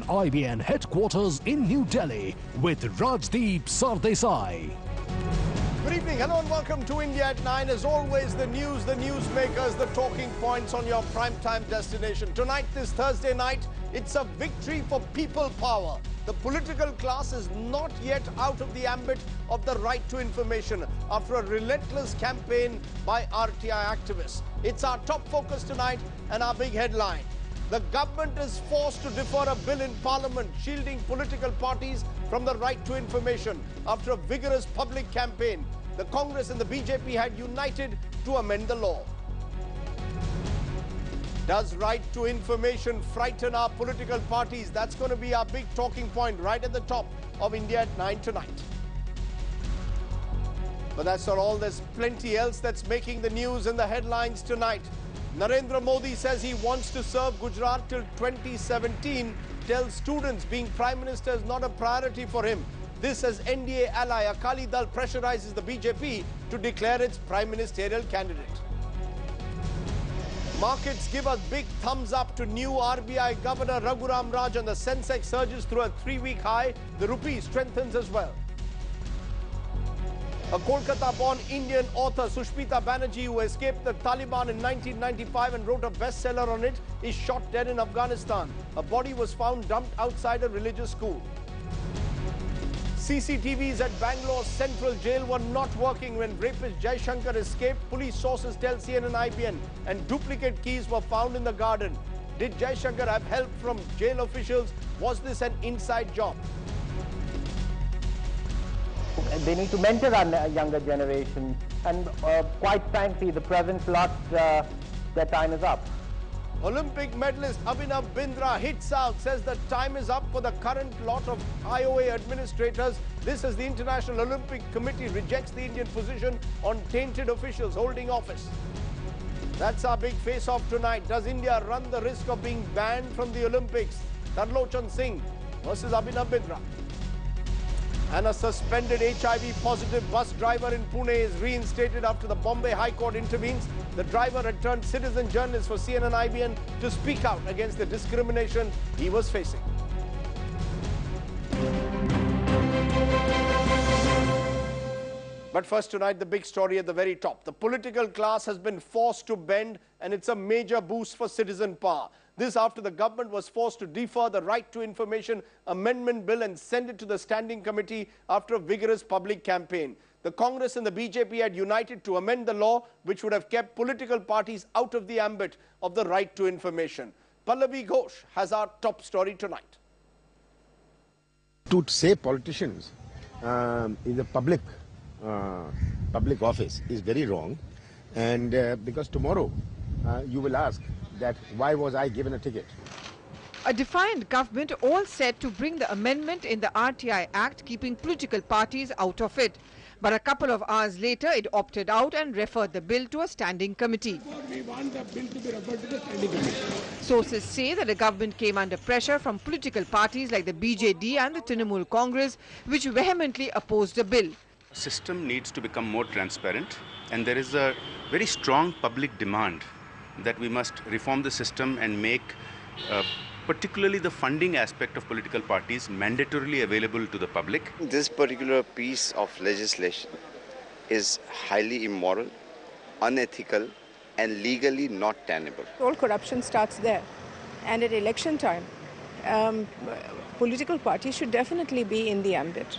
IBN headquarters in New Delhi with Rajdeep Sardesai. Good evening, hello and welcome to India at 9. As always, the news, the newsmakers, the talking points on your primetime destination. Tonight, this Thursday night, it's a victory for people power. The political class is not yet out of the ambit of the right to information after a relentless campaign by RTI activists. It's our top focus tonight and our big headline. The government is forced to defer a bill in Parliament shielding political parties from the right to information after a vigorous public campaign. The Congress and the BJP had united to amend the law. Does right to information frighten our political parties? That's going to be our big talking point right at the top of India at 9 tonight. But that's not all. There's plenty else that's making the news and the headlines tonight. Narendra Modi says he wants to serve Gujarat till 2017, tells students being Prime Minister is not a priority for him. This as NDA ally Akali Dal pressurizes the BJP to declare its Prime Ministerial candidate. Markets give a big thumbs up to new RBI Governor Raghuram Rajan. The Sensex surges through a 3-week high. The rupee strengthens as well. A Kolkata-born Indian author, Sushmita Banerjee, who escaped the Taliban in 1995 and wrote a bestseller on it, is shot dead in Afghanistan. A body was found dumped outside a religious school. CCTVs at Bangalore's Central Jail were not working when rapist Jai Shankar escaped. Police sources tell CNN-IBN, and duplicate keys were found in the garden. Did Jai Shankar have help from jail officials? Was this an inside job? They need to mentor our younger generation, and quite frankly, the present lot, their time is up. Olympic medalist Abhinav Bindra hits out, says the time is up for the current lot of IOA administrators. This as the International Olympic Committee rejects the Indian position on tainted officials holding office. That's our big face-off tonight. Does India run the risk of being banned from the Olympics? Tarlochan Singh versus Abhinav Bindra. And a suspended HIV-positive bus driver in Pune is reinstated after the Bombay High Court intervenes. The driver had turned citizen journalist for CNN-IBN to speak out against the discrimination he was facing. But first tonight, the big story at the very top. The political class has been forced to bend, and it's a major boost for citizen power. This after the government was forced to defer the Right to Information Amendment Bill and send it to the Standing Committee after a vigorous public campaign. The Congress and the BJP had united to amend the law, which would have kept political parties out of the ambit of the Right to Information. Pallavi Ghosh has our top story tonight. To say politicians in the public office is very wrong, and because tomorrow you will ask that why was I given a ticket? A defiant government all set to bring the amendment in the RTI Act, keeping political parties out of it. But a couple of hours later, it opted out and referred the bill to a standing committee. We want the bill to be referred to the standing committee. Sources say that the government came under pressure from political parties like the BJD and the Trinamool Congress, which vehemently opposed the bill. The system needs to become more transparent, and there is a very strong public demand that we must reform the system and make particularly the funding aspect of political parties mandatorily available to the public. This particular piece of legislation is highly immoral, unethical, and legally not tenable. All corruption starts there, and at election time, political parties should definitely be in the ambit.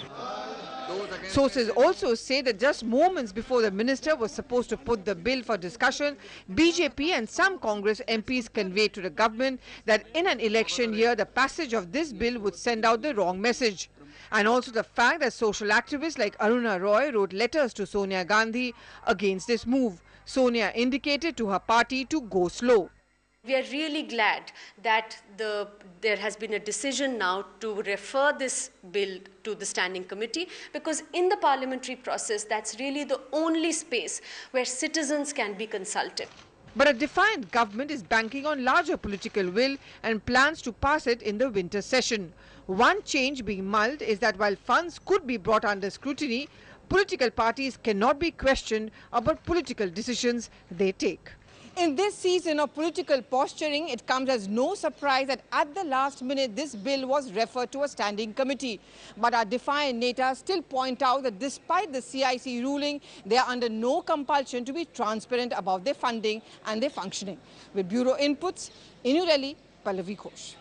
Sources also say that just moments before the minister was supposed to put the bill for discussion, BJP and some Congress MPs conveyed to the government that in an election year, the passage of this bill would send out the wrong message. And also the fact that social activists like Aruna Roy wrote letters to Sonia Gandhi against this move. Sonia indicated to her party to go slow. We are really glad that there has been a decision now to refer this bill to the Standing Committee, because in the parliamentary process, that's really the only space where citizens can be consulted. But a defiant government is banking on larger political will and plans to pass it in the winter session. One change being mulled is that while funds could be brought under scrutiny, political parties cannot be questioned about political decisions they take. In this season of political posturing, it comes as no surprise that at the last minute this bill was referred to a standing committee. But our defiant netas still point out that despite the CIC ruling, they are under no compulsion to be transparent about their funding and their functioning. With Bureau Inputs, in New Delhi, Pallavi Ghosh.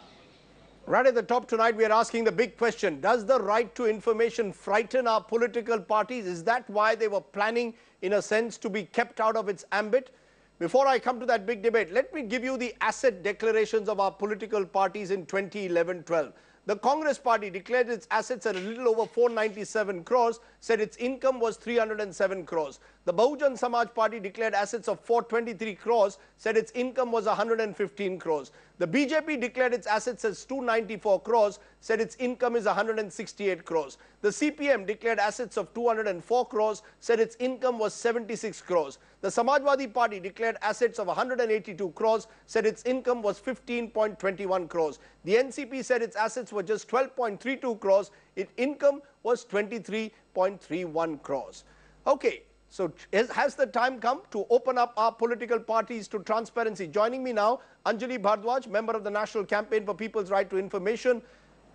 Right at the top tonight, we are asking the big question. Does the right to information frighten our political parties? Is that why they were planning, in a sense, to be kept out of its ambit? Before I come to that big debate, let me give you the asset declarations of our political parties in 2011-12. The Congress party declared its assets at a little over 497 crores, said its income was 307 crores. The Bahujan Samaj party declared assets of 423 crores, said its income was 115 crores. The BJP declared its assets as 294 crores, said its income is 168 crores. The CPM declared assets of 204 crores, said its income was 76 crores. The Samajwadi party declared assets of 182 crores, said its income was 15.21 crores. The NCP said its assets were just 12.32 crores, its income was 23.31 crores. Okay. So has the time come to open up our political parties to transparency? Joining me now, Anjali Bhardwaj, member of the National Campaign for People's Right to Information,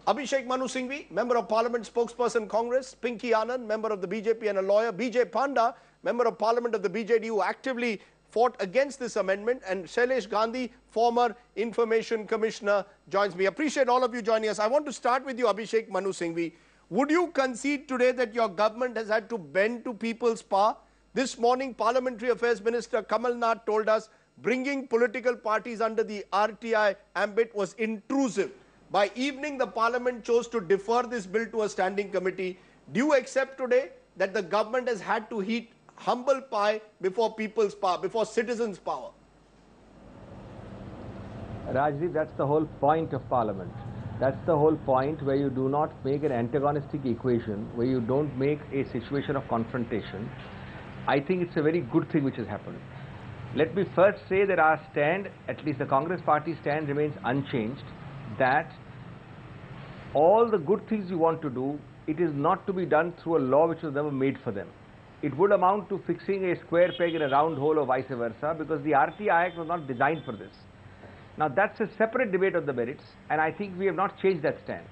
Abhishek Manu Singhvi, member of Parliament, spokesperson Congress, Pinky Anand, member of the BJP and a lawyer, BJ Panda, member of Parliament of the BJD, who actively fought against this amendment, and Shailesh Gandhi, former Information Commissioner, joins me. Appreciate all of you joining us. I want to start with you, Abhishek Manu Singhvi. Would you concede today that your government has had to bend to people's power? This morning, Parliamentary Affairs Minister Kamal Nath told us bringing political parties under the RTI ambit was intrusive. By evening, the Parliament chose to defer this bill to a standing committee. Do you accept today that the government has had to heat humble pie before people's power, before citizens' power? Rajdeep, that's the whole point of Parliament. That's the whole point, where you do not make an antagonistic equation, where you don't make a situation of confrontation. I think it's a very good thing which has happened. Let me first say that our stand, at least the Congress party stand, remains unchanged, that all the good things you want to do, it is not to be done through a law which was never made for them. It would amount to fixing a square peg in a round hole or vice versa, because the RTI Act was not designed for this. Now that's a separate debate of the merits, and I think we have not changed that stand.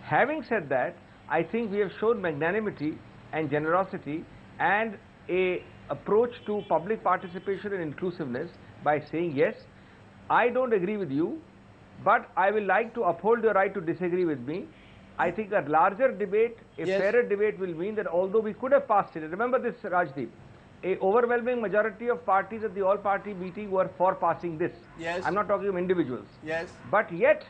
Having said that, I think we have shown magnanimity and generosity and a approach to public participation and inclusiveness by saying, yes, I don't agree with you, but I will like to uphold your right to disagree with me. I think a larger debate, a fairer debate will mean that although we could have passed it, remember this, Rajdeep, a overwhelming majority of parties at the all-party meeting were for passing this. Yes. I'm not talking of individuals. Yes. But yet,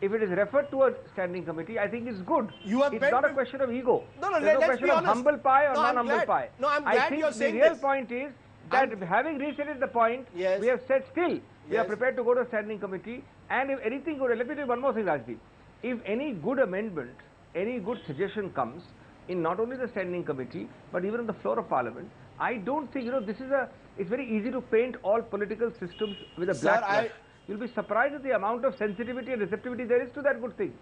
if it is referred to a standing committee, I think it's good. It's not a question of ego. No, There's no let's question be of honest. humble pie or non-humble pie. No, I'm glad you're saying the real this. point is that having restated the point, we have said still, we are prepared to go to a standing committee, and if anything good, let me tell you one more thing, Rajdeep. If any good amendment, any good suggestion comes in not only the standing committee, but even on the floor of Parliament, I don't think, it's very easy to paint all political systems with a black brush. You'll be surprised at the amount of sensitivity and receptivity there is to that good thing.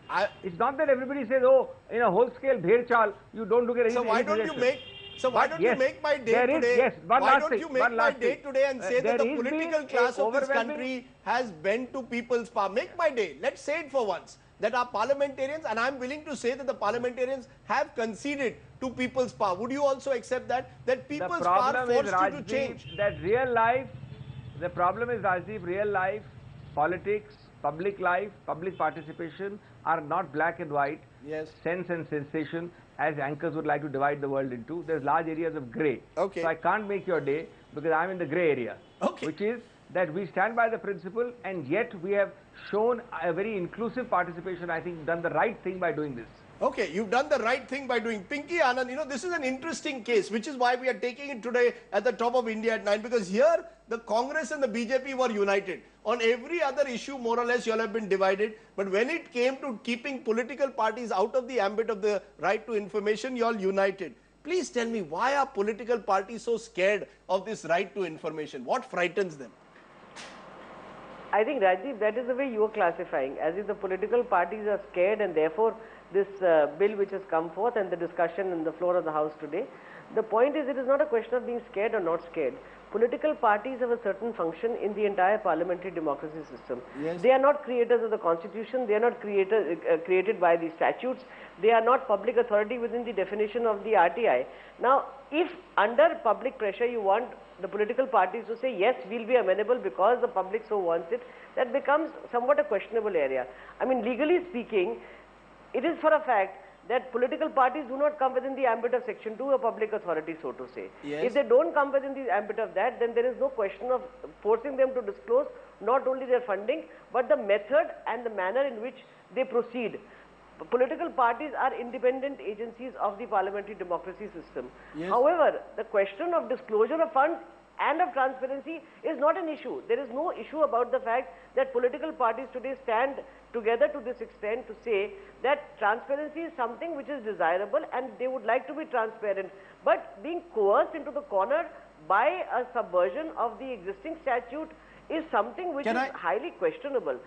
It's not that everybody says, oh, in a whole scale, bher chal, you don't look at anything. So why don't you make... So why don't you make my day today? Why don't you make my day today and say that the political class of this country has bent to people's power? Make my day. Let's say it for once. That our parliamentarians, and I'm willing to say that the parliamentarians have conceded to people's power. Would you also accept that? That people's power forced you to change? That real life, the problem is, Rajdeep, real life, politics, public life, public participation are not black and white, sense and sensation, as anchors would like to divide the world into. There's large areas of grey. So I can't make your day because I'm in the grey area, which is that we stand by the principle, and yet we have shown a very inclusive participation. I think done the right thing by doing this. Okay, you've done the right thing by doing. Pinky Anand, this is an interesting case, which is why we are taking it today at the top of India at 9, because here the Congress and the BJP were united. On every other issue, more or less, you all have been divided. But when it came to keeping political parties out of the ambit of the right to information, you all united. Please tell me, why are political parties so scared of this right to information? What frightens them? I think, Rajdeep, that is the way you are classifying, as if the political parties are scared, and therefore this bill which has come forth and the discussion on the floor of the House today. The point is, it is not a question of being scared or not scared. political parties have a certain function in the entire parliamentary democracy system. Yes. They are not creators of the constitution, they are not created by the statutes, they are not public authority within the definition of the RTI. Now, if under public pressure you want the political parties to say, yes, we'll be amenable because the public so wants it, that becomes somewhat a questionable area. I mean, legally speaking, it is for a fact that political parties do not come within the ambit of Section 2 of public authority, so to say. Yes. If they don't come within the ambit of that, then there is no question of forcing them to disclose not only their funding, but the method and the manner in which they proceed. Political parties are independent agencies of the parliamentary democracy system. Yes. However, the question of disclosure of funds and of transparency is not an issue. There is no issue about the fact that political parties today stand together to this extent to say that transparency is something which is desirable and they would like to be transparent. But being coerced into the corner by a subversion of the existing statute is something which is highly questionable.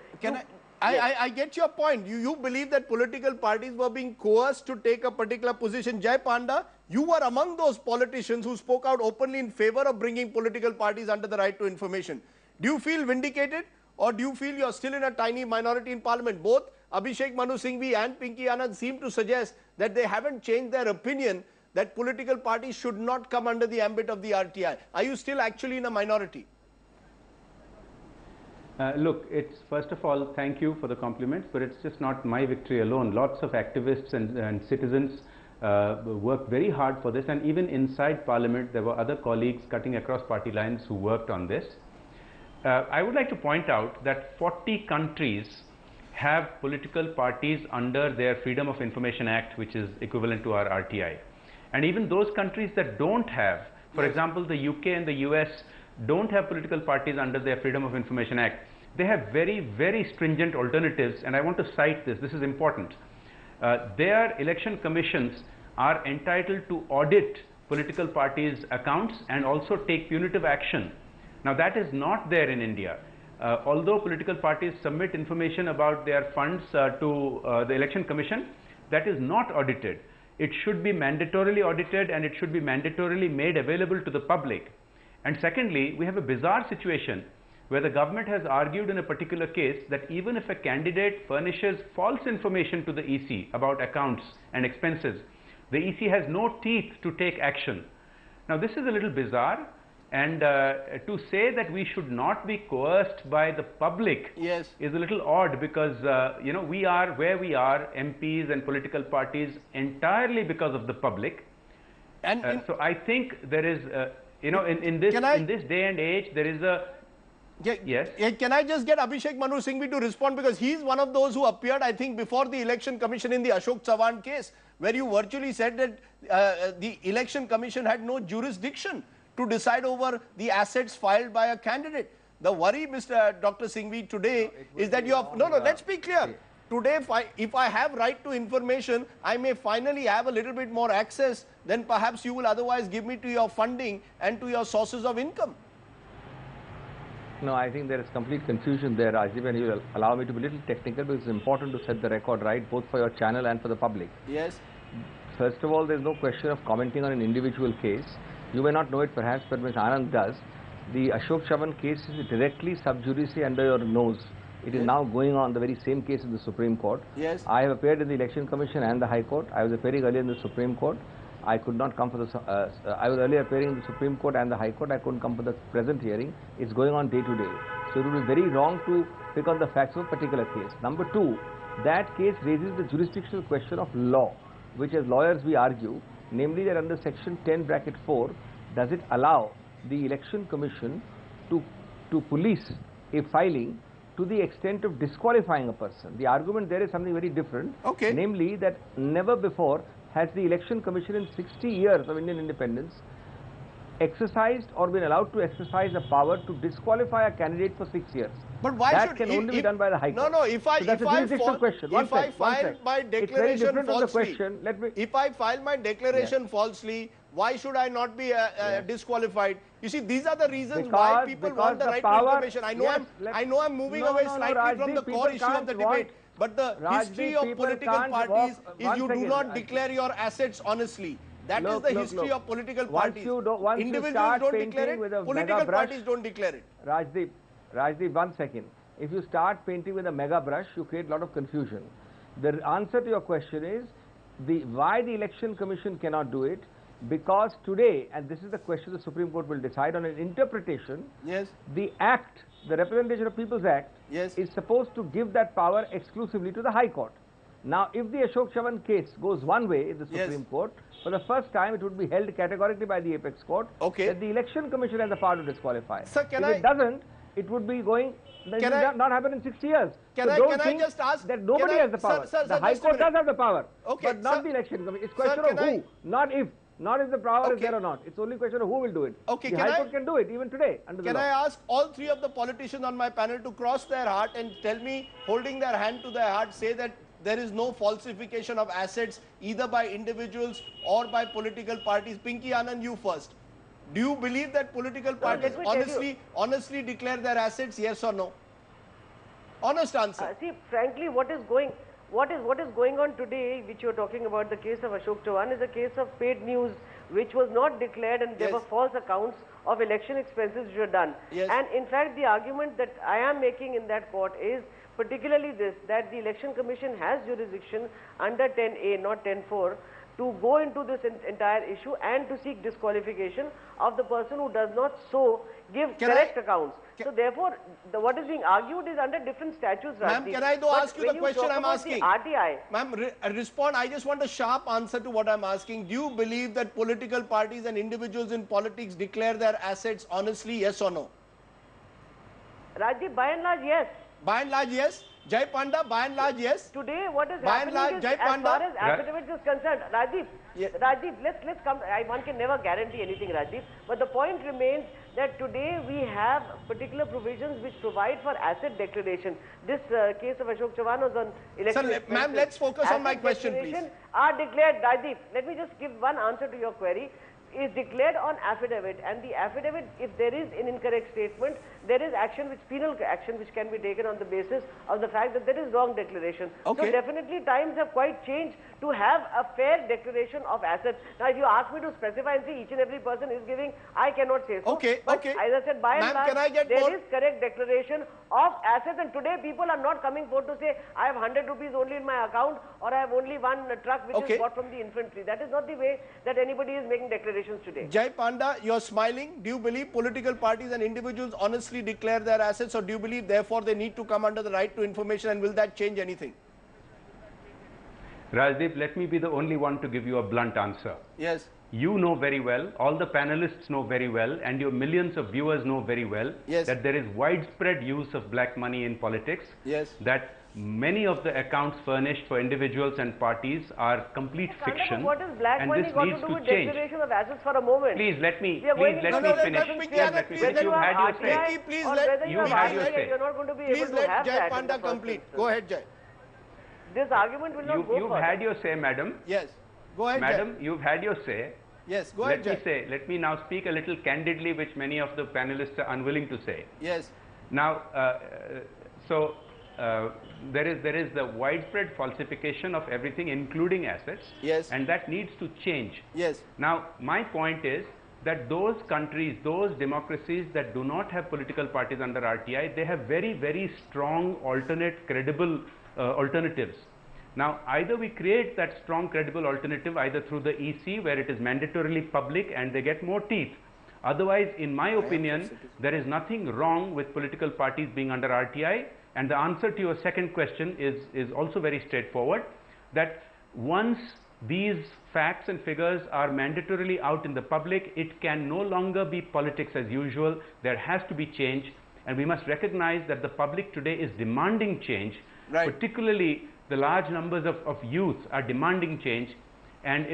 I get your point. You believe that political parties were being coerced to take a particular position. Jai Panda, you were among those politicians who spoke out openly in favor of bringing political parties under the right to information. Do you feel vindicated, or do you feel you're still in a tiny minority in parliament? Both Abhishek Manu Singhvi and Pinky Anand seem to suggest that they haven't changed their opinion that political parties should not come under the ambit of the RTI. Are you still actually in a minority? Look, it's first of all, thank you for the compliments, but it's just not my victory alone. Lots of activists and citizens worked very hard for this, and even inside Parliament there were other colleagues cutting across party lines who worked on this. I would like to point out that 40 countries have political parties under their Freedom of Information Act, which is equivalent to our RTI. And even those countries that don't have, for example, the UK and the US don't have political parties under their Freedom of Information Act. They have very, very stringent alternatives, and I want to cite this. This is important. Their election commissions are entitled to audit political parties' accounts and also take punitive action. Now, that is not there in India. Although political parties submit information about their funds to the election commission, that is not audited. It should be mandatorily audited, and it should be mandatorily made available to the public. And secondly, we have a bizarre situation where the government has argued in a particular case that even if a candidate furnishes false information to the EC about accounts and expenses, the EC has no teeth to take action. Now, this is a little bizarre, and to say that we should not be coerced by the public is a little odd, because you know, we are where we are, MPs and political parties, entirely because of the public. And so I think there is you know, in this day and age, there is a yes. Can I just get Abhishek Manu Singhvi to respond, because he's one of those who appeared, I think, before the Election Commission in the Ashok Chavan case, where you virtually said that the Election Commission had no jurisdiction to decide over the assets filed by a candidate. The worry, Dr. Singhvi, today is that you have let's be clear. Today, if I have right to information, I may finally have a little bit more access than perhaps you will otherwise give me to your funding and to your sources of income. No, I think there is complete confusion there, Rajiv, and you will allow me to be a little technical, because it's important to set the record right, both for your channel and for the public. Yes. First of all, there is no question of commenting on an individual case. You may not know it perhaps, but Ms. Anand does. The Ashok Chavan case is directly sub judice under your nose. It is now going on, the very same case in the Supreme Court. Yes. I have appeared in the Election Commission and the High Court. I was appearing earlier in the Supreme Court. I could not come for the, I was earlier appearing in the Supreme Court and the High Court. I couldn't come for the present hearing. It's going on day to day. So it would be very wrong to pick on the facts of a particular case. Number two, that case raises the jurisdictional question of law, which as lawyers we argue, namely that under Section 10(4), does it allow the Election Commission to police a filing to the extent of disqualifying a person? The argument there is something very different. Okay. Namely that never before has the Election Commission in 60 years of Indian independence exercised or been allowed to exercise a power to disqualify a candidate for 6 years. But why that should can only be done by the High Court? No, if I file my declaration falsely, if I file my declaration falsely, why should I not be disqualified? You see, these are the reasons why people want the right to information. I know I'm moving away slightly from the core issue of the debate, but the history of political parties is you do not declare your assets honestly. That is the history of political parties. Once Individuals you start don't painting declare it, with a political mega brush, parties don't declare it. Rajdeep, 1 second. If you start painting with a mega brush, you create a lot of confusion. The answer to your question is why the Election Commission cannot do it. Because today, and this is the question the Supreme Court will decide on an interpretation, yes, the Act, the Representation of People's Act, yes, is supposed to give that power exclusively to the High Court. Now, if the Ashok Chavan case goes one way in the Supreme Court, for the first time it would be held categorically by the Apex Court that the Election Commission has the power to disqualify. Sir, if it doesn't, it would be going, it will not happen in 60 years. Can I just ask that nobody has the power. The High Court does have the power, but not the Election Commission. It's a question of who, not if. Not if the power is there or not. It's only a question of who will do it. Okay, the High Court can do it even today under the law. Can I ask all three of the politicians on my panel to cross their heart and tell me, holding their hand to their heart, say that there is no falsification of assets either by individuals or by political parties? Pinky Anand, you first. Do you believe that political parties honestly declare their assets, yes or no? Honest answer. See, frankly, what is going on today, which you are talking about, the case of Ashok Chavan, is a case of paid news, which was not declared, and there were false accounts of election expenses which were done. And in fact, the argument that I am making in that court is particularly this, that the Election Commission has jurisdiction under 10A, not 10(4), to go into this entire issue and to seek disqualification of the person who does not give correct accounts. So therefore, what is being argued is under different statutes. Ma'am, can I ask you the question I'm asking? RTI. Ma'am, respond. I just want a sharp answer to what I'm asking. Do you believe that political parties and individuals in politics declare their assets honestly, yes or no? Rajiv, by and large, yes. By and large, yes. Jai Panda, by and large, yes. Today, what is happening is, as far as affidavits is concerned, Rajiv, let's come. One can never guarantee anything, Rajiv. But the point remains that today we have particular provisions which provide for asset declaration. This case of Ashok Chavan was on election. Sir, ma'am, let's focus on my question, please. Are declared, Rajiv. Let me just give one answer to your query. Is declared on affidavit, and the affidavit, if there is an incorrect statement, there is penal action which can be taken on the basis of the fact that there is wrong declaration. So definitely times have quite changed to have a fair declaration of assets. Now if you ask me to specify and say each and every person is giving, I cannot say so. But as I said, by and large, there is correct declaration of assets, and today people are not coming forward to say I have 100 rupees only in my account, or I have only one truck which is bought from the infantry. That is not the way that anybody is making declarations today. Jai Panda, you're smiling. Do you believe political parties and individuals honestly declare their assets, or do you believe therefore they need to come under the right to information, and will that change anything? Rajdeep, let me be the only one to give you a blunt answer. Yes. You know very well, all the panelists know very well, and your millions of viewers know very well that there is widespread use of black money in politics. That many of the accounts furnished for individuals and parties are complete fiction. What is black money got to do with declaration of assets for a moment? Please let me finish. You had your say. Please let you had your say. You're not going to be able to let have Jai that. Panda complete. Go ahead, Jai. This argument will not go You've had your say, madam. Yes. Go ahead, Madam, Jai. you've had your say. Yes, go ahead, Jai. Let me now speak a little candidly, which many of the panelists are unwilling to say. Yes. Now, there is the widespread falsification of everything, including assets. Yes. And that needs to change. Yes. Now, my point is that those countries, those democracies that do not have political parties under RTI, they have very, very strong alternate, credible alternatives. Now, either we create that strong, credible alternative either through the EC, where it is mandatorily public and they get more teeth. Otherwise, in my opinion, there is nothing wrong with political parties being under RTI. And the answer to your second question is also very straightforward, that once these facts and figures are mandatorily out in the public, it can no longer be politics as usual. There has to be change, and we must recognize that the public today is demanding change, particularly the large numbers of youth are demanding change, and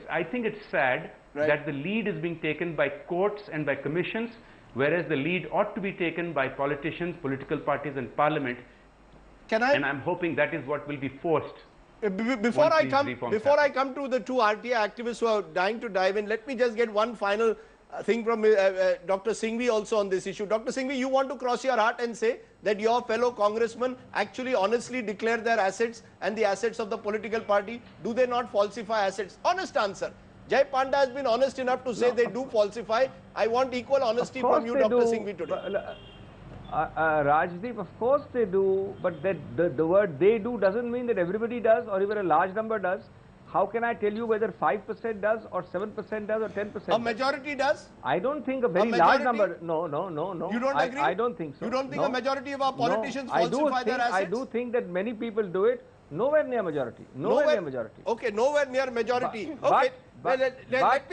I think it's sad that the lead is being taken by courts and by commissions, whereas the lead ought to be taken by politicians, political parties and parliament. And I'm hoping that is what will be forced. Before I come to the two RTI activists who are dying to dive in, let me just get one final thing from Dr. Singhvi also on this issue. Dr. Singhvi, you want to cross your heart and say that your fellow congressmen actually honestly declare their assets and the assets of the political party? Do they not falsify assets? Honest answer. Jay Panda has been honest enough to say they do falsify. I want equal honesty from you, Dr. Singhvi, today. Rajdeep, of course they do, but that the word they do doesn't mean that everybody does or even a large number does. How can I tell you whether 5% does or 7% does or 10%? A majority does? I don't think a very large number. No. You don't agree? I don't think so. You don't think a majority of our politicians falsify their assets? I do think that many people do it. Nowhere near majority. Nowhere near majority. Okay, nowhere near majority. Okay. Let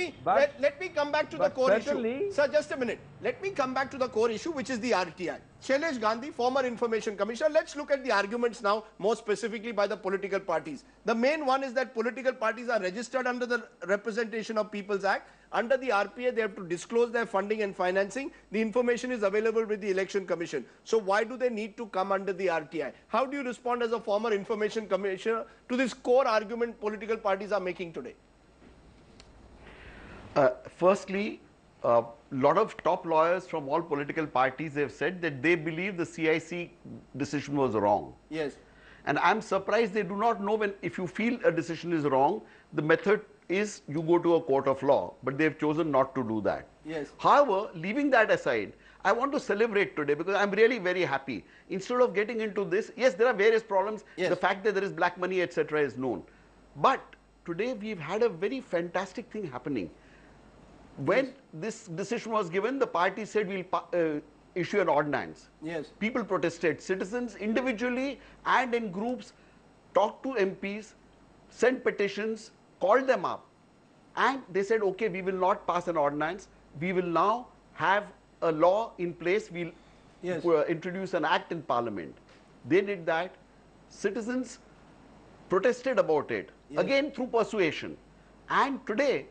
me come back to the core issue. Sir, just a minute. Let me come back to the core issue, which is the RTI. Shailesh Gandhi, former Information Commissioner. Let's look at the arguments now, more specifically by the political parties. The main one is that political parties are registered under the Representation of People's Act. Under the RPA, they have to disclose their funding and financing. The information is available with the Election Commission. So why do they need to come under the RTI? How do you respond as a former Information Commissioner to this core argument political parties are making today? Firstly, a lot of top lawyers from all political parties have said that they believe the CIC decision was wrong. Yes. And I'm surprised they do not know when, if you feel a decision is wrong, the method is you go to a court of law, but they've chosen not to do that. Yes. However, leaving that aside, I want to celebrate today because I'm really very happy. Instead of getting into this, yes, there are various problems. Yes. The fact that there is black money, etc. is known. But today we've had a very fantastic thing happening. When this decision was given, the party said we'll issue an ordinance. Yes. People protested. Citizens individually and in groups talked to MPs, sent petitions, called them up, and they said, okay, we will not pass an ordinance. We will now have a law in place. We'll introduce an act in Parliament. They did that. Citizens protested about it, again through persuasion. And today,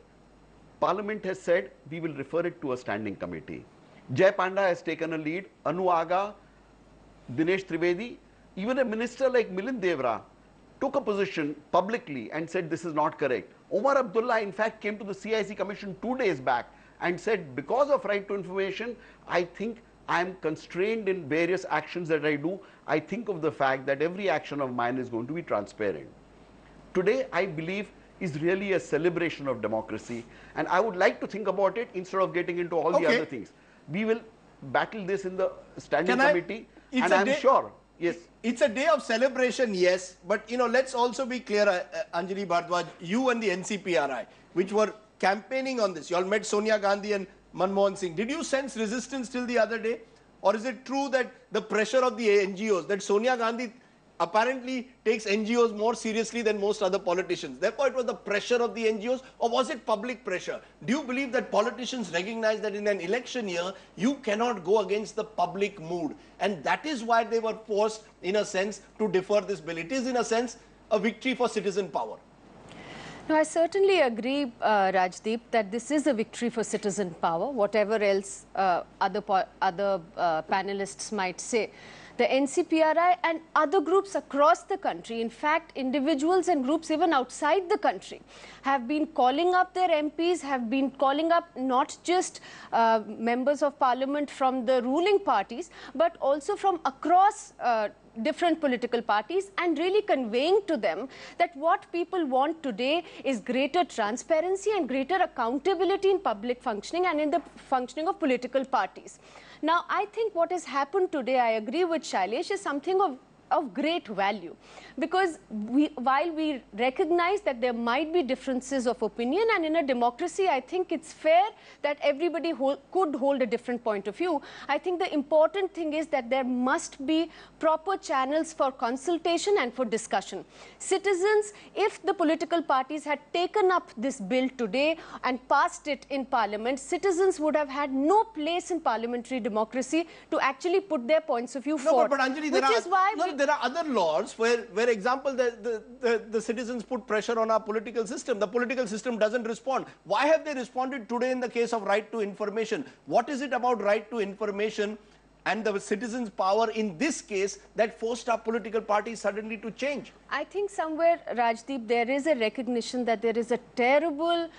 Parliament has said we will refer it to a standing committee. Jay Panda has taken a lead. Anu Aga, Dinesh Trivedi, even a minister like Milind Devra took a position publicly and said this is not correct. Omar Abdullah in fact came to the CIC Commission 2 days back and said because of right to information, I think I am constrained in various actions that I do. I think of the fact that every action of mine is going to be transparent. Today, I believe is really a celebration of democracy, and I would like to think about it instead of getting into all the other things. We will battle this in the standing committee, and I'm sure, yes. It's a day of celebration, yes, but you know, let's also be clear, Anjali Bharadwaj, you and the NCPRI, which were campaigning on this, you all met Sonia Gandhi and Manmohan Singh. Did you sense resistance till the other day? Or is it true that the pressure of the NGOs, that Sonia Gandhi apparently takes NGOs more seriously than most other politicians? Therefore, it was the pressure of the NGOs, or was it public pressure? Do you believe that politicians recognize that in an election year, you cannot go against the public mood? And that is why they were forced, in a sense, to defer this bill. It is, in a sense, a victory for citizen power. No, I certainly agree, Rajdeep, that this is a victory for citizen power, whatever else other panelists might say. The NCPRI and other groups across the country, in fact, individuals and groups even outside the country, have been calling up their MPs, have been calling up not just members of parliament from the ruling parties, but also from across different political parties, and really conveying to them that what people want today is greater transparency and greater accountability in public functioning and in the functioning of political parties. Now, I think what has happened today, I agree with Shailesh, is something of great value, because while we recognize that there might be differences of opinion, and in a democracy I think it's fair that everybody could hold a different point of view, I think the important thing is that there must be proper channels for consultation and for discussion. Citizens, if the political parties had taken up this bill today and passed it in Parliament, citizens would have had no place in parliamentary democracy to actually put their points of view forward. But Anjali, there are other laws where example, the citizens put pressure on our political system. The political system doesn't respond. Why have they responded today in the case of right to information? What is it about right to information and the citizens' power in this case that forced our political parties suddenly to change? I think somewhere, Rajdeep, there is a recognition that there is a terrible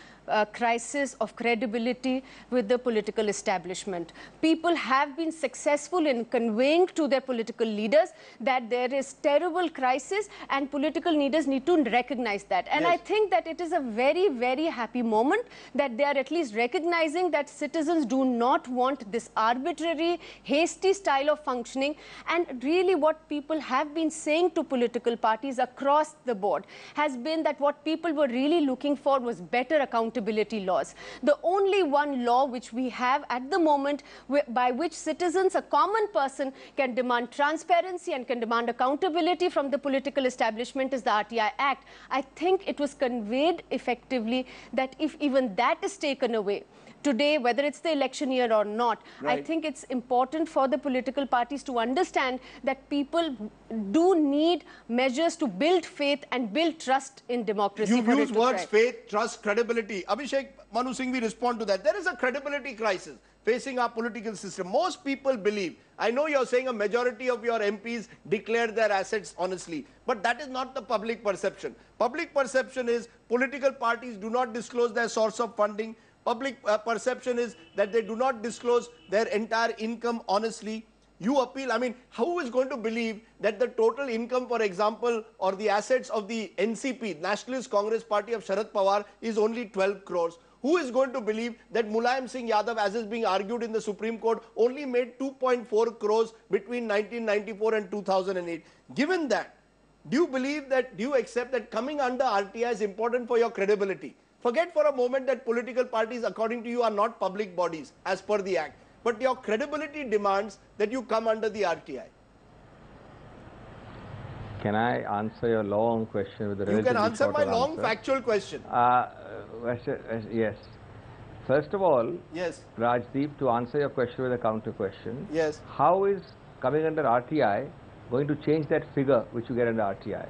crisis of credibility with the political establishment. People have been successful in conveying to their political leaders that there is terrible crisis and political leaders need to recognize that. And I think that it is a very, very happy moment that they are at least recognizing that citizens do not want this arbitrary, hasty style of functioning. And really what people have been saying to political parties across the board has been that what people were really looking for was better accountability laws. The only one law which we have at the moment by which citizens, a common person, can demand transparency and can demand accountability from the political establishment is the RTI Act. I think it was conveyed effectively that if even that is taken away, today, whether it's the election year or not, I think it's important for the political parties to understand that people do need measures to build faith and build trust in democracy. You use words faith, trust, credibility. Abhishek, Manu Singh, we respond to that. There is a credibility crisis facing our political system. Most people believe, I know you're saying a majority of your MPs declare their assets honestly, but that is not the public perception. Public perception is political parties do not disclose their source of funding. Public perception is that they do not disclose their entire income honestly. You appeal, I mean, who is going to believe that the total income, for example, or the assets of the NCP, Nationalist Congress Party of Sharad Pawar, is only 12 crores? Who is going to believe that Mulayam Singh Yadav, as is being argued in the Supreme Court, only made 2.4 crores between 1994 and 2008? Given that, do you accept that coming under RTI is important for your credibility? Forget for a moment that political parties, according to you, are not public bodies as per the Act. But your credibility demands that you come under the RTI. Can I answer your long question with a relatively You can answer my long answer? factual question. Yes. First of all, yes, Rajdeep, to answer your question with a counter question, yes, how is coming under RTI going to change that figure which you get under RTI?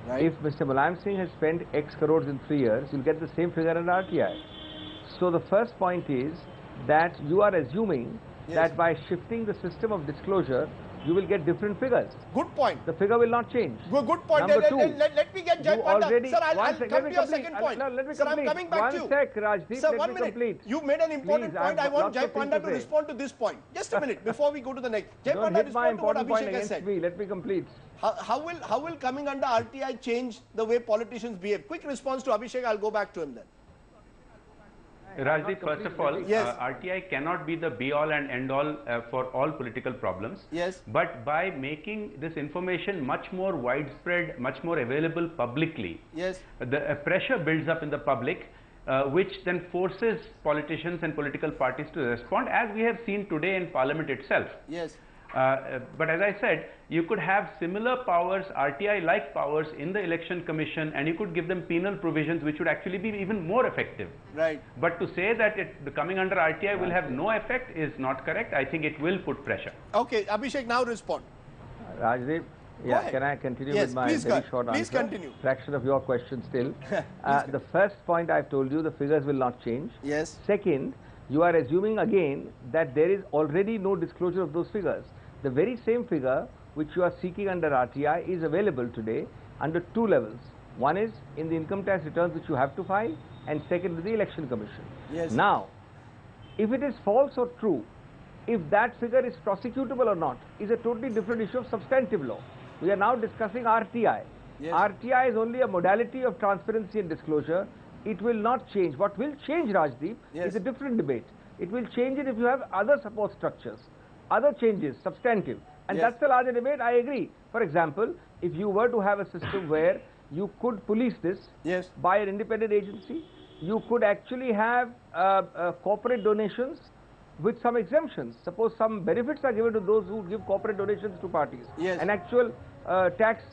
Right. If Mr. Mulayam Singh has spent X crores in 3 years, you'll get the same figure under RTI. So the first point is that you are assuming that by shifting the system of disclosure, you will get different figures. Good point. The figure will not change. Good point. Number two, let me get Jai Panda. Sir, I'll come to your second point. Let me Sir, complete. I'm coming back to you. One sec, Rajdeep, Sir, let 1 me minute. complete. You made an important Please, point. I want lots Jai of things Panda to say. respond to this point. Just a minute before we go to the next. Jai Don't Panda, hit my respond to what important point Abhishek has against said. me. Let me complete. How will coming under RTI change the way politicians behave? Quick response to Abhishek. I'll go back to him then. Rajdeep, first of all, RTI cannot be the be-all and end-all for all political problems. Yes. But by making this information much more widespread, much more available publicly, yes, the pressure builds up in the public, which then forces politicians and political parties to respond, as we have seen today in Parliament itself. Yes. But as I said, you could have similar powers, RTI-like powers in the Election Commission, and you could give them penal provisions which would actually be even more effective. Right. But to say that the coming under RTI will have no effect is not correct. I think it will put pressure. Okay, Abhishek, now respond. Rajdeep, can I continue with my very short answer? Please continue. Fraction of your question still. The first point I've told you, the figures will not change. Yes. Second, you are assuming again that there is already no disclosure of those figures. The very same figure which you are seeking under RTI is available today under two levels. One is in the income tax returns which you have to file, and second is the Election Commission. Yes. Now, if it is false or true, if that figure is prosecutable or not, is a totally different issue of substantive law. We are now discussing RTI. Yes. RTI is only a modality of transparency and disclosure. It will not change. What will change, Rajdeep, is a different debate. It will change it if you have other support structures, other changes, substantive. And that's a larger debate, I agree. For example, if you were to have a system where you could police this by an independent agency, you could actually have corporate donations with some exemptions. Suppose some benefits are given to those who give corporate donations to parties. An actual tax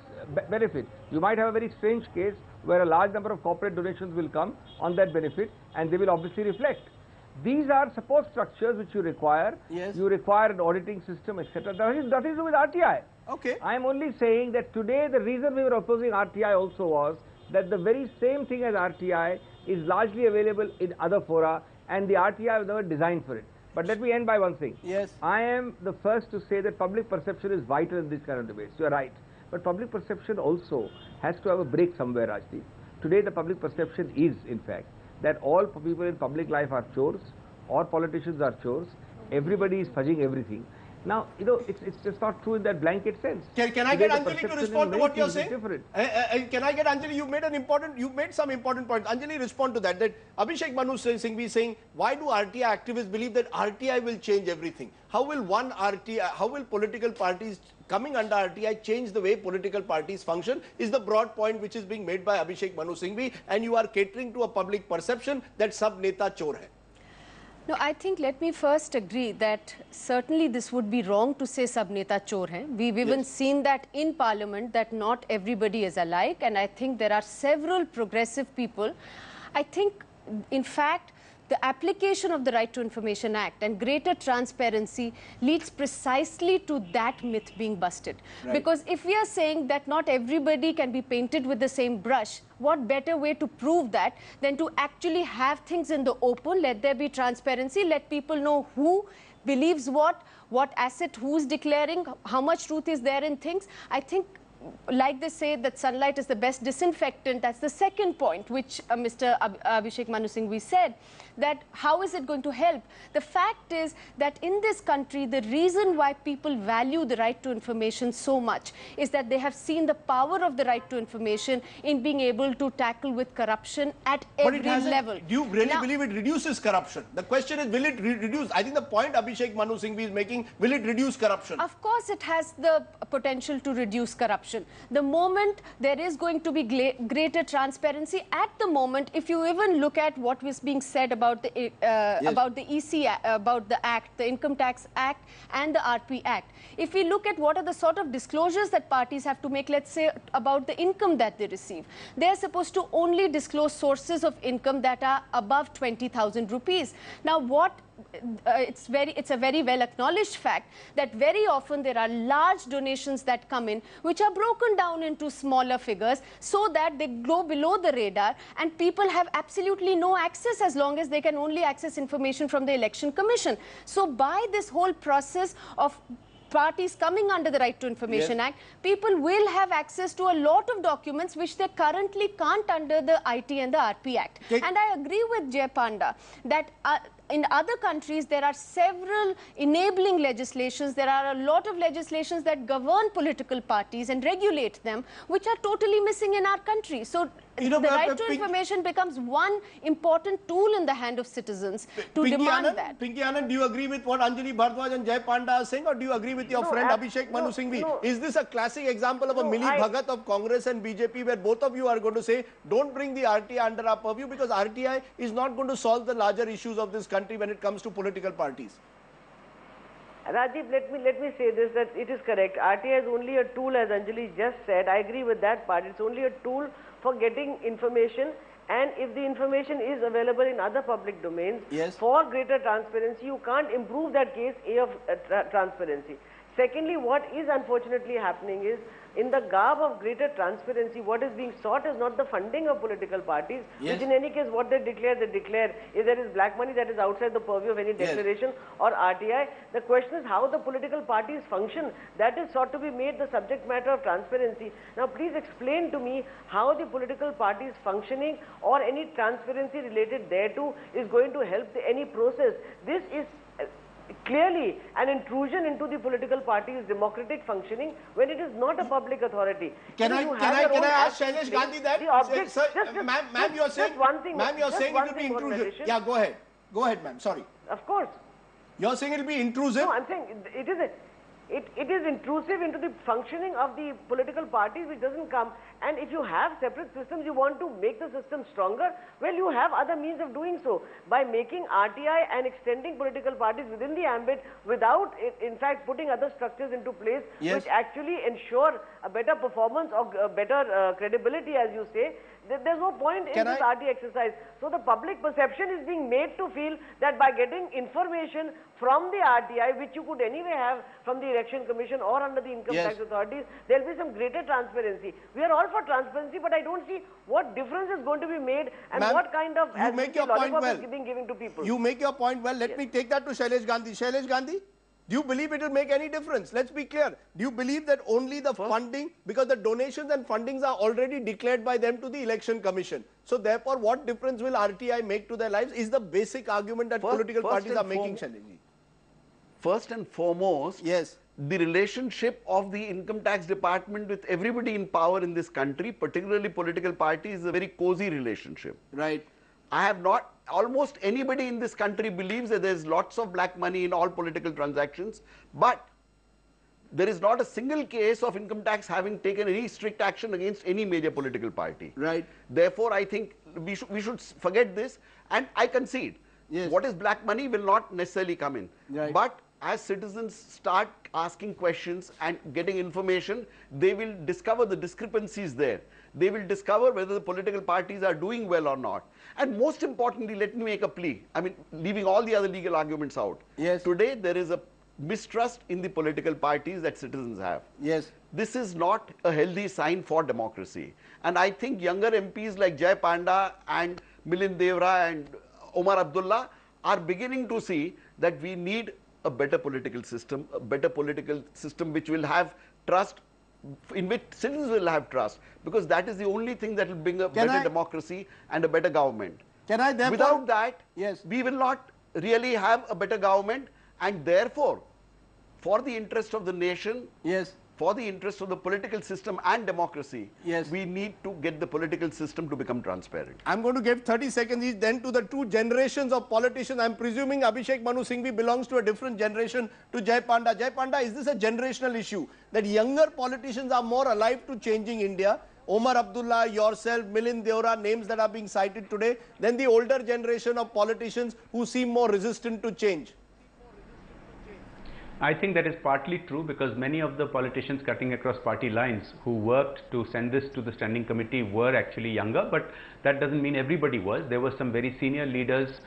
benefit. You might have a very strange case where a large number of corporate donations will come on that benefit, and they will obviously reflect. These are support structures which you require. You require an auditing system, etc. Nothing to do with RTI. Okay. I am only saying that today the reason we were opposing RTI also was that the very same thing as RTI is largely available in other fora, and the RTI was never designed for it. But let me end by one thing. Yes. I am the first to say that public perception is vital in these kind of debates. You are right. But public perception also has to have a break somewhere, Rajdeep. Today the public perception is, in fact, that all people in public life are chores, all politicians are chores, everybody is fudging everything. Now, you know, it's just not true in that blanket sense. Can I get Anjali to respond to what you're saying? Can I get Anjali? You made some important points. Anjali, respond to that. That Abhishek Manu Singhvi saying, why do RTI activists believe that RTI will change everything? How will political parties coming under RTI change the way political parties function? Is the broad point which is being made by Abhishek Manu Singhvi, and you are catering to a public perception that sab neta chor hai. No, I think let me first agree that certainly this would be wrong to say sab neta chor hai. We've even seen that in Parliament that not everybody is alike, and I think there are several progressive people. I think, in fact, the application of the Right to Information Act and greater transparency leads precisely to that myth being busted. Right. Because if we are saying that not everybody can be painted with the same brush, what better way to prove that than to actually have things in the open, let there be transparency, let people know who believes what asset who's declaring, how much truth is there in things. I think, like they say that sunlight is the best disinfectant, that's the second point which Mr. Abhishek Manu Singhvi said, that how is it going to help? The fact is that in this country, the reason why people value the right to information so much is that they have seen the power of the right to information in being able to tackle with corruption at every level. Do you really believe it reduces corruption? The question is, will it reduce? I think the point Abhishek Manu Singhvi is making, will it reduce corruption? Of course it has the potential to reduce corruption. The moment there is going to be greater transparency, at the moment, if you even look at what was being said about the EC, about the Act, the Income Tax Act and the RP Act, if we look at what are the sort of disclosures that parties have to make, let's say about the income that they receive, they are supposed to only disclose sources of income that are above 20,000 rupees. Now, it's a very well acknowledged fact that very often there are large donations that come in which are broken down into smaller figures so that they go below the radar and people have absolutely no access as long as they can only access information from the Election Commission. So by this whole process of parties coming under the Right to Information Act, people will have access to a lot of documents which they currently can't under the IT and the RP Act. And I agree with Jay Panda that in other countries there are several enabling legislations, there are a lot of legislations that govern political parties and regulate them, which are totally missing in our country. So the right to information becomes one important tool in the hand of citizens to demand that. Pinky Anand, do you agree with what Anjali Bharadwaj and Jay Panda are saying, or do you agree with your friend Abhishek Manu Singhvi? No. Is this a classic example of a Mili Bhagat of Congress and BJP, where both of you are going to say, don't bring the RTI under our purview, because RTI is not going to solve the larger issues of this country when it comes to political parties? Rajiv, let me say this, that it is correct. RTI is only a tool, as Anjali just said. I agree with that part. It's only a tool for getting information, and if the information is available in other public domains, for greater transparency, you can't improve that case of transparency. Secondly, what is unfortunately happening is, in the garb of greater transparency, what is being sought is not the funding of political parties, which in any case what they declare. If there is black money that is outside the purview of any declaration or RTI, the question is how the political parties function. That is sought to be made the subject matter of transparency. Now please explain to me how the political parties functioning or any transparency related thereto is going to help any process. This is clearly an intrusion into the political party's democratic functioning when it is not a public authority. Can I ask Shailesh Gandhi that? Ma'am, you're saying it will be intrusive. Yeah, go ahead. Go ahead, ma'am. Sorry. Of course. You're saying it will be intrusive? No, I'm saying it is intrusive into the functioning of the political parties, which doesn't come. And if you have separate systems, you want to make the system stronger, well, you have other means of doing so. By making RTI and extending political parties within the ambit without, in fact, putting other structures into place, which actually ensure a better performance or better credibility, as you say, there's no point in this RT exercise. So the public perception is being made to feel that by getting information from the RTI, which you could anyway have from the Election Commission or under the income tax authorities, there will be some greater transparency. We are all for transparency, but I don't see what difference is going to be made and what kind of lollipop is being given to people. You make your point well. Let me take that to Shailesh Gandhi. Shailesh Gandhi, Do you believe it will make any difference? Let's be clear. Do you believe that only the funding, because the donations and fundings are already declared by them to the Election Commission. So therefore, what difference will RTI make to their lives is the basic argument that political parties are making, Shailesh. First and foremost, yes, the relationship of the income tax department with everybody in power in this country, particularly political parties, is a very cozy relationship. Right. Almost anybody in this country believes that there's lots of black money in all political transactions, but there is not a single case of income tax having taken any strict action against any major political party. Right. Therefore, I think we should forget this, and I concede. Yes. What is black money will not necessarily come in. Right. But as citizens start asking questions and getting information, they will discover the discrepancies there. They will discover whether the political parties are doing well or not. And most importantly, let me make a plea. I mean, leaving all the other legal arguments out. Yes. Today, there is a mistrust in the political parties that citizens have. Yes. This is not a healthy sign for democracy. And I think younger MPs like Jay Panda and Milind Devra and Omar Abdullah are beginning to see that we need a better political system which will have trust, in which citizens will have trust, because that is the only thing that will bring a better democracy and a better government. Can I therefore... Without that, yes, we will not really have a better government, and therefore, for the interest of the nation, yes, for the interest of the political system and democracy, yes, we need to get the political system to become transparent. I'm going to give 30 seconds each then to the two generations of politicians. I'm presuming Abhishek Manu Singhvi belongs to a different generation to Jay Panda. Jay Panda, is this a generational issue that younger politicians are more alive to changing India? Omar Abdullah, yourself, Milind Devra, names that are being cited today, than the older generation of politicians who seem more resistant to change? I think that is partly true, because many of the politicians cutting across party lines who worked to send this to the standing committee were actually younger, but that doesn't mean everybody was. There were some very senior leaders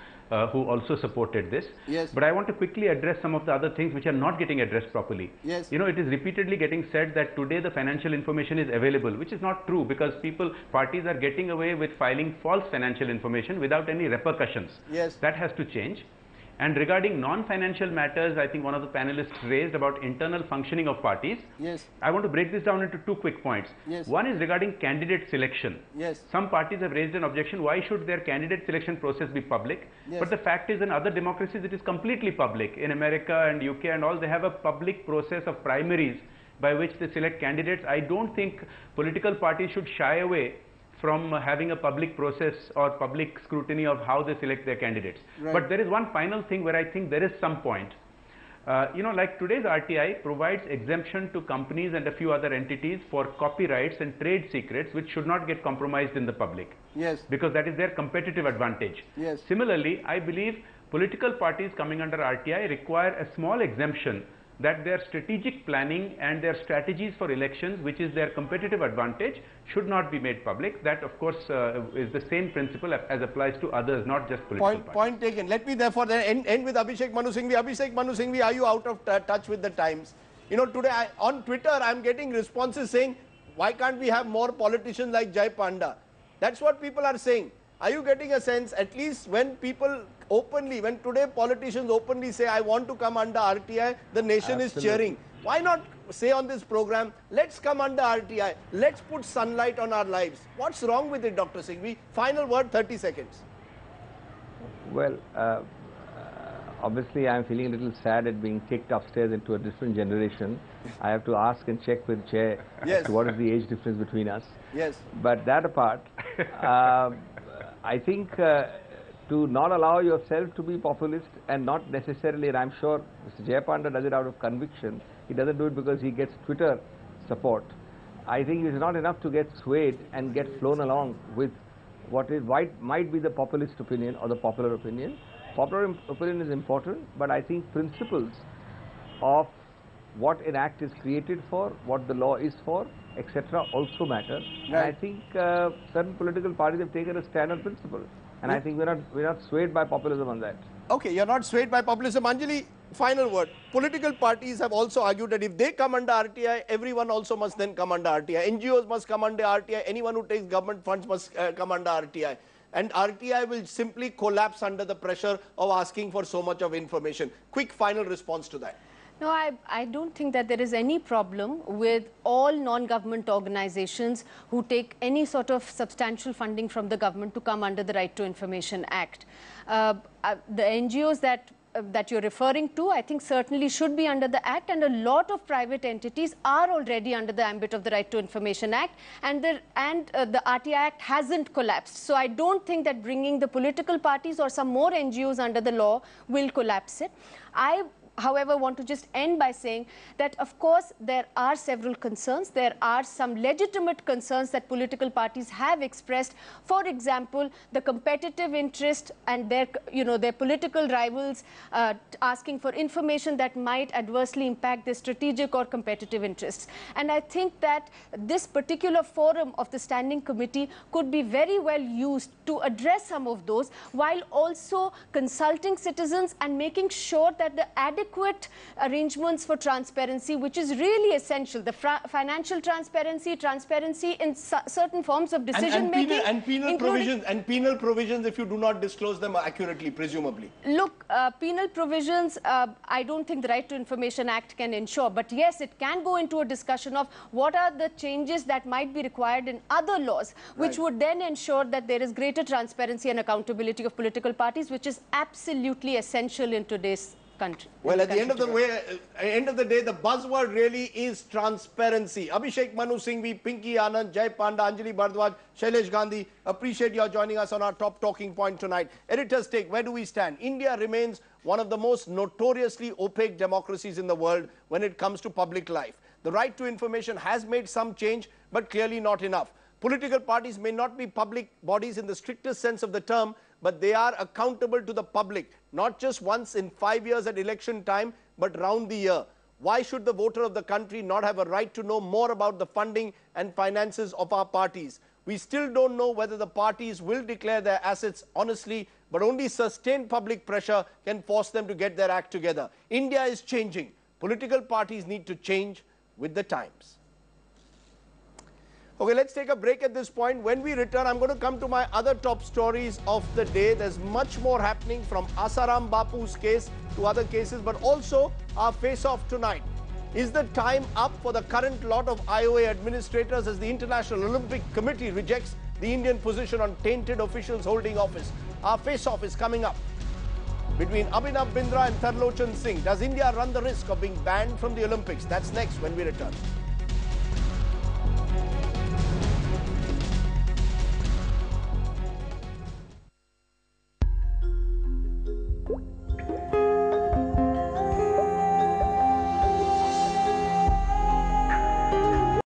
who also supported this. Yes. But I want to quickly address some of the other things which are not getting addressed properly. Yes. You know, it is repeatedly getting said that today the financial information is available, which is not true, because parties are getting away with filing false financial information without any repercussions. Yes. That has to change. And regarding non-financial matters, I think one of the panelists raised about internal functioning of parties. Yes. I want to break this down into 2 quick points. Yes. One is regarding candidate selection. Yes. Some parties have raised an objection, why should their candidate selection process be public? Yes. But the fact is, in other democracies it is completely public. In America and UK and all, they have a public process of primaries by which they select candidates. I don't think political parties should shy away from having a public process or public scrutiny of how they select their candidates. Right. But there is one final thing where I think there is some point. You know, like today's RTI provides exemption to companies and a few other entities for copyrights and trade secrets which should not get compromised in the public. Yes. Because that is their competitive advantage. Yes. Similarly, I believe political parties coming under RTI require a small exemption that their strategic planning and their strategies for elections, which is their competitive advantage, should not be made public. That, of course, is the same principle as applies to others, not just political parties. Point taken. Let me therefore then end with Abhishek Manu Singhvi. Abhishek Manu Singhvi, are you out of touch with the times? You know, today on Twitter, I'm getting responses saying, why can't we have more politicians like Jay Panda? That's what people are saying. Are you getting a sense, at least when people openly, when today politicians openly say, I want to come under RTI, the nation is cheering. Why not say on this program, let's come under RTI, let's put sunlight on our lives? What's wrong with it, Dr. Singhvi? Final word, 30 seconds. Well, obviously I'm feeling a little sad at being kicked upstairs into a different generation. I have to ask and check with Chair as to what is the age difference between us. Yes. But that apart, I think to not allow yourself to be populist and not necessarily, and I'm sure Mr. Jay Panda does it out of conviction, he doesn't do it because he gets Twitter support. I think it is not enough to get swayed and get flown along with what might be the populist opinion or the popular opinion. Popular opinion is important, but I think principles of what an act is created for, what the law is for, etc. also matter. Right. And I think certain political parties have taken a stand on principle. And I think we're not swayed by populism on that. Okay, you're not swayed by populism. Anjali, final word. Political parties have also argued that if they come under RTI, everyone also must then come under RTI. NGOs must come under RTI. Anyone who takes government funds must come under RTI. And RTI will simply collapse under the pressure of asking for so much of information. Quick final response to that. No, I don't think that there is any problem with all non-government organizations who take any sort of substantial funding from the government to come under the Right to Information Act. The NGOs that you're referring to, I think certainly should be under the Act, and a lot of private entities are already under the ambit of the Right to Information Act, and the RTI Act hasn't collapsed. So I don't think that bringing the political parties or some more NGOs under the law will collapse it. I, however, want to just end by saying that, of course, there are several concerns. There are some legitimate concerns that political parties have expressed. For example, the competitive interest and their political rivals asking for information that might adversely impact their strategic or competitive interests. And I think that this particular forum of the Standing Committee could be very well used to address some of those, while also consulting citizens and making sure that the adequate arrangements for transparency, which is really essential, the financial transparency in certain forms of decision making, and penal provisions if you do not disclose them accurately, presumably. Look, penal provisions, I don't think the Right to Information Act can ensure, but yes, it can go into a discussion of what are the changes that might be required in other laws, which would then ensure that there is greater transparency and accountability of political parties, which is absolutely essential in today's country. Well, at the end of the day, the buzzword really is transparency. Abhishek Manu Singhvi, Pinky Anand, Jay Panda, Anjali Bhardwaj, Shailesh Gandhi, appreciate your joining us on our top talking point tonight. Editor's take, where do we stand? India remains one of the most notoriously opaque democracies in the world when it comes to public life. The right to information has made some change, but clearly not enough. Political parties may not be public bodies in the strictest sense of the term, but they are accountable to the public, not just once in 5 years at election time, but round the year. Why should the voter of the country not have a right to know more about the funding and finances of our parties? We still don't know whether the parties will declare their assets honestly, but only sustained public pressure can force them to get their act together. India is changing. Political parties need to change with the times. Okay, let's take a break at this point. When we return, I'm going to come to my other top stories of the day. There's much more happening, from Asaram Bapu's case to other cases, but also our face-off tonight. Is the time up for the current lot of IOA administrators as the International Olympic Committee rejects the Indian position on tainted officials holding office? Our face-off is coming up between Abhinav Bindra and Tarlochan Singh. Does India run the risk of being banned from the Olympics? That's next when we return.